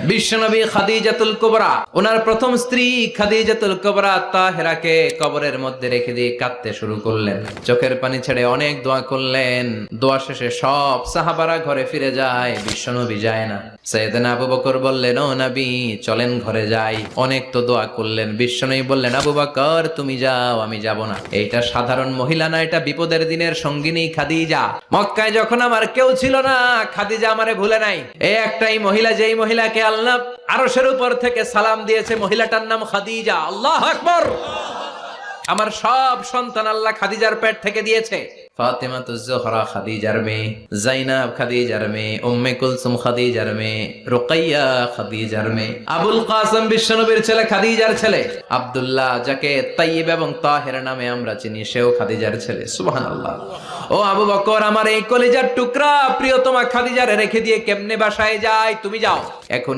বিশ্বনবী খাদিজাতুল কুবরা, ওনার প্রথম স্ত্রী খাদিজাতুল কুবরা তাহেরাকে কবরের মধ্যে রেখে দিয়ে কাঁদতে শুরু করলেন, চোখের পানি ছেড়ে অনেক দোয়া করলেন। দোয়া শেষে সব সাহাবারা ঘরে ফিরে যায়, বিশ্বনবী যায় না। সাইয়েদনা আবু বকর বললেন, ও নবী চলেন ঘরে যাই। অনেক তো দোয়া করলেন, বিশ্বনবী বললেন, আবু বকর তুমি যাও, আমি যাব না। এইটা সাধারণ মহিলা না, এটা বিপদের দিনের সঙ্গিনী খাদিজা। মক্কায় যখন আমার কেউ ছিল না, খাদিজা আমারে ভুলে নাই। এই একটাই মহিলা, যেই মহিলাকে আল্লাহ আরশের উপর থেকে সালাম দিয়েছে, মহিলাটার নাম খাদিজা। আল্লাহু আকবার। আমার সব সন্তান আল্লাহ খাদিজার পেট থেকে দিয়েছে। ফাতেমাতুজ জোহরা খাদিজার মেয়ে, জাইনাব খাদিজার মেয়ে, উম্মে কুলসুম খাদিজার মেয়ে, রুকাইয়া খাদিজার মেয়ে, আবুল কাসেম বিশ্বনবীর ছেলে খাদিজার ছেলে, আব্দুল্লাহ যাকে তাইয়্যিব এবং তাহের নামে আমরা চিনি, সেও খাদিজার ছেলে। সুবহানাল্লাহ। ও আবু বকর, আমার এই কলিজার টুকরা প্রিয়তমা খাদিজারে রেখে দিয়ে কেমনে বাসায় যায়? তুমি যাও এখন।